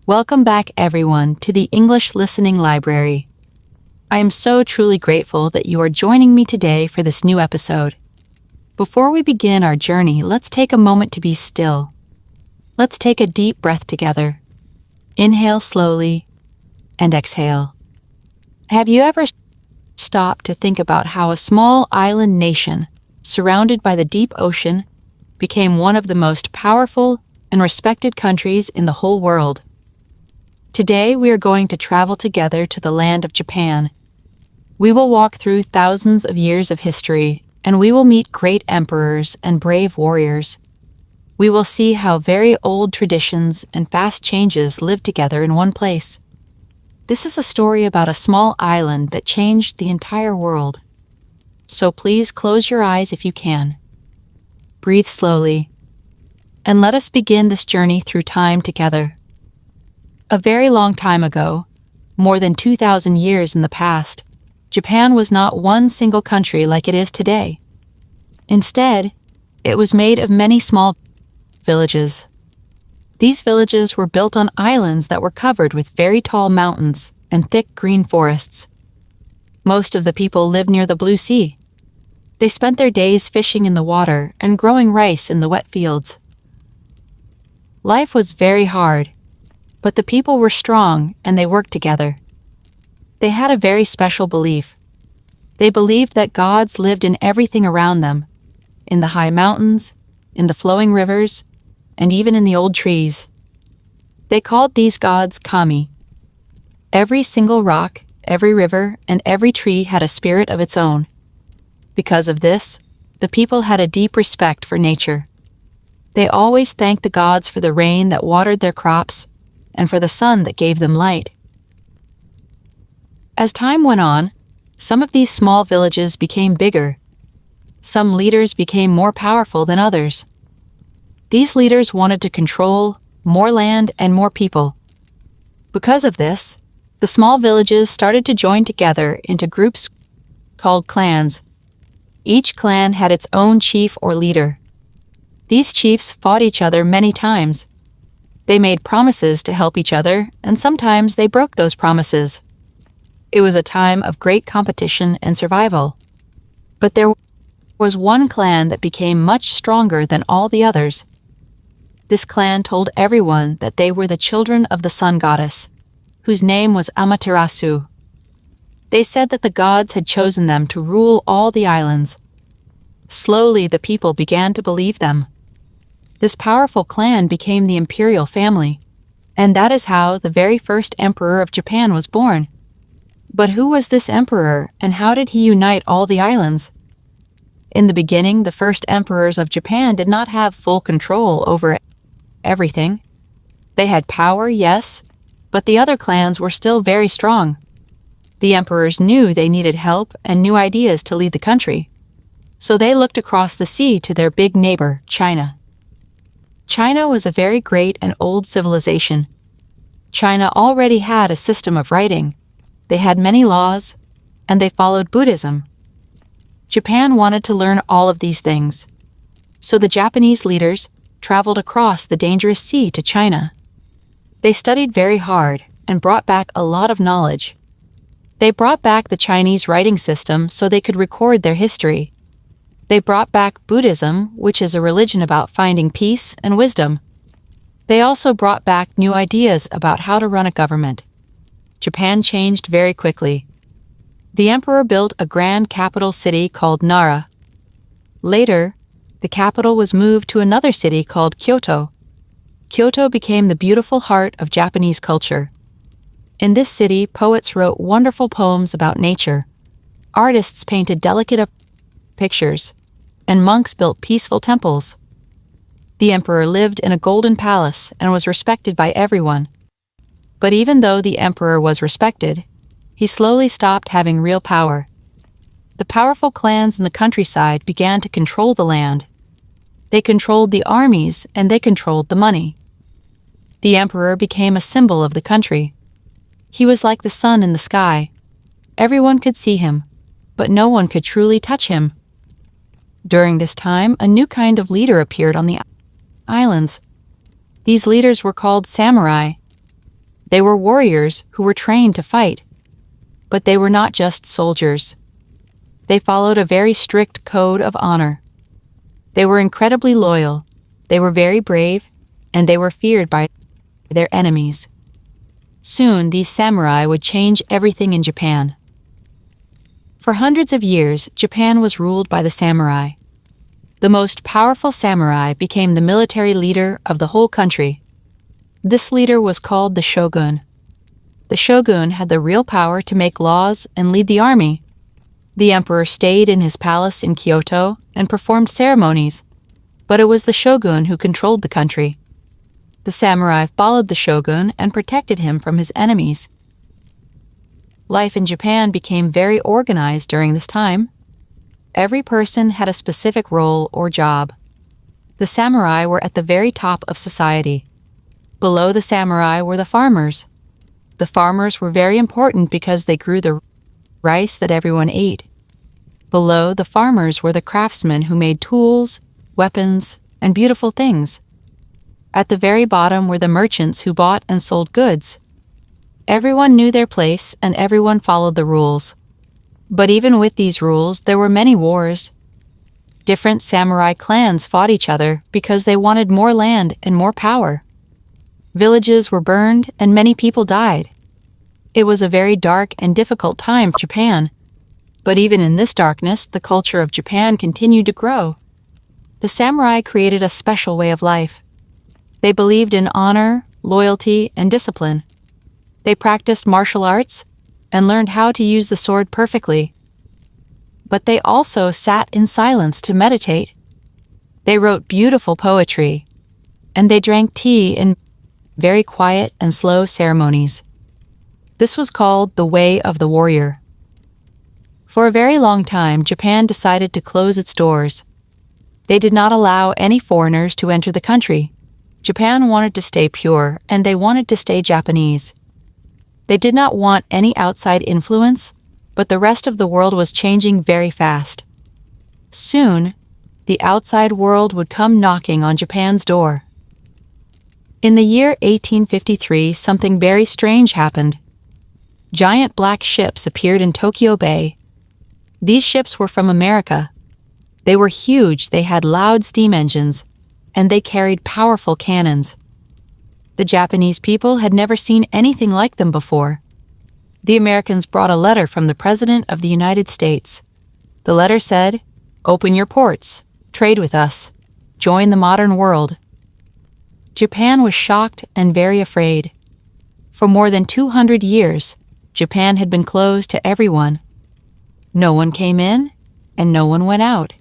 Welcome back, everyone, to the English Listening Library. I am so truly grateful that you are joining me today for this new episode. Before we begin our journey, let's take a moment to be still. Let's take a deep breath together. Inhale slowly and exhale. Have you ever stopped to think about how a small island nation, surrounded by the deep ocean, became one of the most powerful and respected countries in the whole world? Today, we are going to travel together to the land of Japan. We will walk through thousands of years of history, and we will meet great emperors and brave warriors. We will see how very old traditions and fast changes live together in one place. This is a story about a small island that changed the entire world. So please close your eyes if you can. Breathe slowly, and let us begin this journey through time together. A very long time ago, more than 2,000 years in the past, Japan was not one single country like it is today. Instead, it was made of many small villages. These villages were built on islands that were covered with very tall mountains and thick green forests. Most of the people lived near the blue sea. They spent their days fishing in the water and growing rice in the wet fields. Life was very hard, but the people were strong and they worked together. They had a very special belief. They believed that gods lived in everything around them, in the high mountains, in the flowing rivers, and even in the old trees. They called these gods kami. Every single rock, every river, and every tree had a spirit of its own. Because of this, the people had a deep respect for nature. They always thanked the gods for the rain that watered their crops and for the sun that gave them light. As time went on, some of these small villages became bigger. Some leaders became more powerful than others. These leaders wanted to control more land and more people. Because of this, the small villages started to join together into groups called clans. Each clan had its own chief or leader. These chiefs fought each other many times. They made promises to help each other, and sometimes they broke those promises. It was a time of great competition and survival. But there was one clan that became much stronger than all the others. This clan told everyone that they were the children of the sun goddess, whose name was Amaterasu. They said that the gods had chosen them to rule all the islands. Slowly, the people began to believe them. This powerful clan became the imperial family, and that is how the very first emperor of Japan was born. But who was this emperor, and how did he unite all the islands? In the beginning, the first emperors of Japan did not have full control over everything. They had power, yes, but the other clans were still very strong. The emperors knew they needed help and new ideas to lead the country. So they looked across the sea to their big neighbor, China. China was a very great and old civilization. China already had a system of writing. They had many laws, and they followed Buddhism. Japan wanted to learn all of these things. So the Japanese leaders traveled across the dangerous sea to China. They studied very hard and brought back a lot of knowledge. They brought back the Chinese writing system so they could record their history. They brought back Buddhism, which is a religion about finding peace and wisdom. They also brought back new ideas about how to run a government. Japan changed very quickly. The emperor built a grand capital city called Nara. Later, the capital was moved to another city called Kyoto. Kyoto became the beautiful heart of Japanese culture. In this city, poets wrote wonderful poems about nature. Artists painted delicate pictures, and monks built peaceful temples. The emperor lived in a golden palace and was respected by everyone. But even though the emperor was respected, he slowly stopped having real power. The powerful clans in the countryside began to control the land. They controlled the armies and they controlled the money. The emperor became a symbol of the country. He was like the sun in the sky. Everyone could see him, but no one could truly touch him. During this time, a new kind of leader appeared on the islands. These leaders were called samurai. They were warriors who were trained to fight. But they were not just soldiers. They followed a very strict code of honor. They were incredibly loyal, they were very brave, and they were feared by their enemies. Soon, these samurai would change everything in Japan. For hundreds of years, Japan was ruled by the samurai. The most powerful samurai became the military leader of the whole country. This leader was called the shogun. The shogun had the real power to make laws and lead the army. The emperor stayed in his palace in Kyoto and performed ceremonies, but it was the shogun who controlled the country. The samurai followed the shogun and protected him from his enemies. Life in Japan became very organized during this time. Every person had a specific role or job. The samurai were at the very top of society. Below the samurai were the farmers. The farmers were very important because they grew the rice that everyone ate. Below the farmers were the craftsmen who made tools, weapons, and beautiful things. At the very bottom were the merchants who bought and sold goods. Everyone knew their place and everyone followed the rules. But even with these rules, there were many wars. Different samurai clans fought each other because they wanted more land and more power. Villages were burned and many people died. It was a very dark and difficult time for Japan. But even in this darkness, the culture of Japan continued to grow. The samurai created a special way of life. They believed in honor, loyalty, and discipline. They practiced martial arts and learned how to use the sword perfectly. But they also sat in silence to meditate. They wrote beautiful poetry, and they drank tea in very quiet and slow ceremonies. This was called the Way of the Warrior. For a very long time, Japan decided to close its doors. They did not allow any foreigners to enter the country. Japan wanted to stay pure, and they wanted to stay Japanese. They did not want any outside influence, but the rest of the world was changing very fast. Soon, the outside world would come knocking on Japan's door. In the year 1853, something very strange happened. Giant black ships appeared in Tokyo Bay. These ships were from America. They were huge, they had loud steam engines, and they carried powerful cannons. The Japanese people had never seen anything like them before. The Americans brought a letter from the President of the United States. The letter said, "Open your ports, trade with us, join the modern world." Japan was shocked and very afraid. For more than 200 years, Japan had been closed to everyone. No one came in, and no one went out.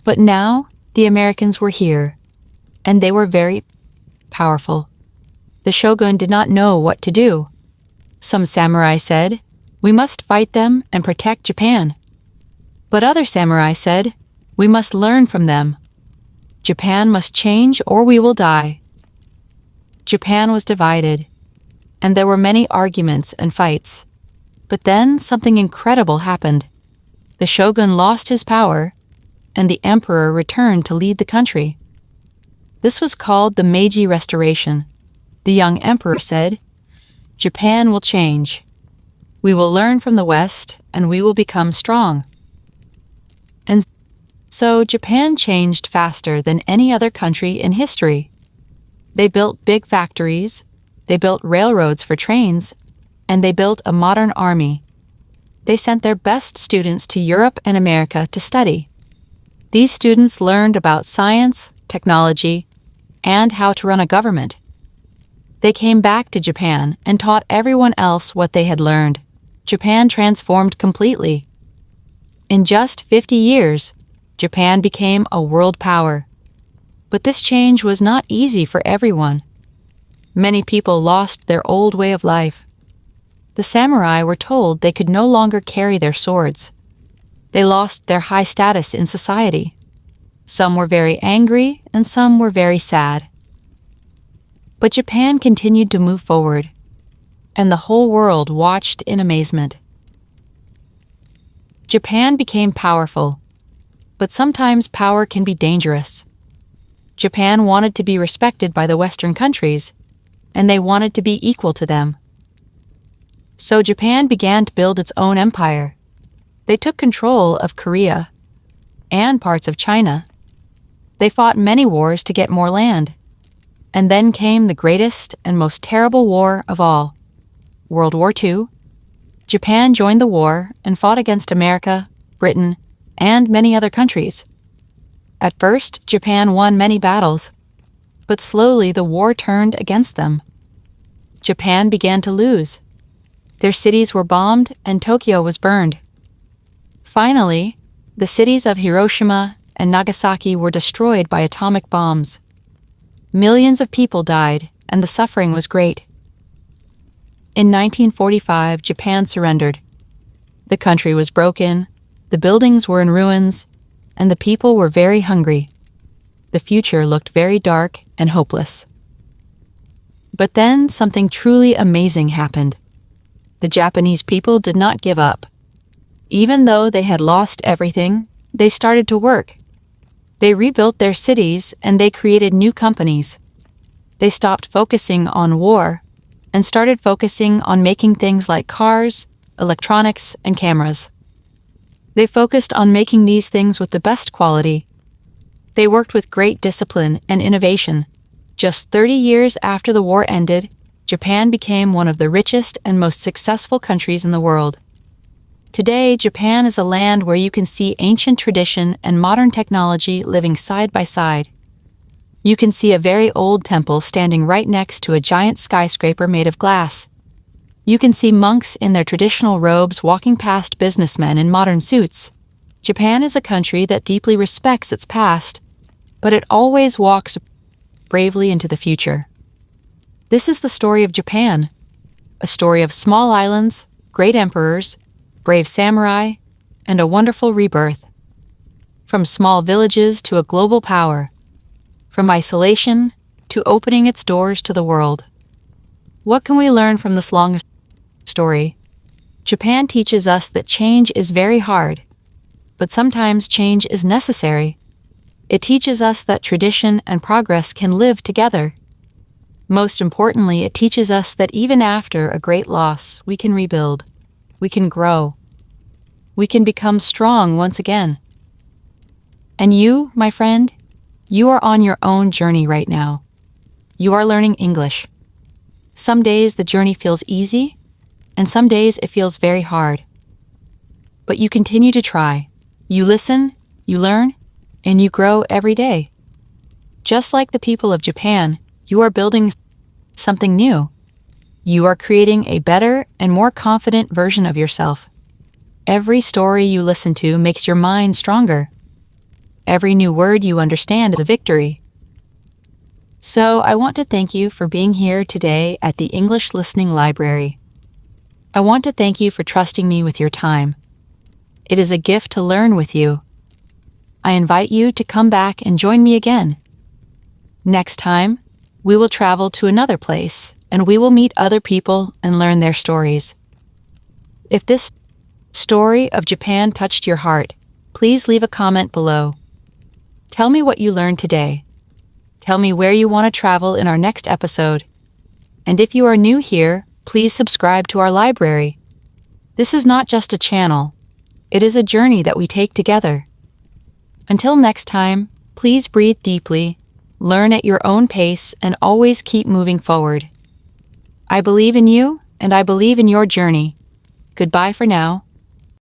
But now, the Americans were here, and they were very powerful. The shogun did not know what to do. Some samurai said, "We must fight them and protect Japan." But other samurai said, "We must learn from them. Japan must change or we will die." Japan was divided, and there were many arguments and fights. But then something incredible happened. The shogun lost his power, and the emperor returned to lead the country. This was called the Meiji Restoration. The young emperor said, "Japan will change. We will learn from the West, and we will become strong." And so Japan changed faster than any other country in history. They built big factories, they built railroads for trains, and they built a modern army. They sent their best students to Europe and America to study. These students learned about science, technology, and how to run a government. They came back to Japan and taught everyone else what they had learned. Japan transformed completely. In just 50 years, Japan became a world power. But this change was not easy for everyone. Many people lost their old way of life. The samurai were told they could no longer carry their swords. They lost their high status in society. Some were very angry and some were very sad. But Japan continued to move forward, and the whole world watched in amazement. Japan became powerful, but sometimes power can be dangerous. Japan wanted to be respected by the Western countries, and they wanted to be equal to them. So Japan began to build its own empire. They took control of Korea and parts of China. They fought many wars to get more land. And then came the greatest and most terrible war of all, World War II. Japan joined the war and fought against America, Britain, and many other countries. At first, Japan won many battles, but slowly the war turned against them. Japan began to lose. Their cities were bombed and Tokyo was burned. Finally, the cities of Hiroshima and Nagasaki were destroyed by atomic bombs. Millions of people died, and the suffering was great. In 1945, Japan surrendered. The country was broken, the buildings were in ruins, and the people were very hungry. The future looked very dark and hopeless. But then something truly amazing happened. The Japanese people did not give up. Even though they had lost everything, they started to work. They rebuilt their cities and they created new companies. They stopped focusing on war and started focusing on making things like cars, electronics, and cameras. They focused on making these things with the best quality. They worked with great discipline and innovation. Just 30 years after the war ended, Japan became one of the richest and most successful countries in the world. Today, Japan is a land where you can see ancient tradition and modern technology living side by side. You can see a very old temple standing right next to a giant skyscraper made of glass. You can see monks in their traditional robes walking past businessmen in modern suits. Japan is a country that deeply respects its past, but it always walks bravely into the future. This is the story of Japan, a story of small islands, great emperors, brave samurai, and a wonderful rebirth. From small villages to a global power, from isolation to opening its doors to the world. What can we learn from this long story? Japan teaches us that change is very hard, but sometimes change is necessary. It teaches us that tradition and progress can live together. Most importantly, it teaches us that even after a great loss, we can rebuild. We can grow. We can become strong once again. And you, my friend, you are on your own journey right now. You are learning English. Some days the journey feels easy, and some days it feels very hard. But you continue to try. You listen, you learn, and you grow every day. Just like the people of Japan, you are building something new. You are creating a better and more confident version of yourself. Every story you listen to makes your mind stronger. Every new word you understand is a victory. So I want to thank you for being here today at the English Listening Library. I want to thank you for trusting me with your time. It is a gift to learn with you. I invite you to come back and join me again. Next time, we will travel to another place and we will meet other people and learn their stories. If this story of Japan touched your heart, please leave a comment below. Tell me what you learned today. Tell me where you want to travel in our next episode. And if you are new here, please subscribe to our library. This is not just a channel. It is a journey that we take together. Until next time, please breathe deeply, learn at your own pace, and always keep moving forward. I believe in you, and I believe in your journey. Goodbye for now.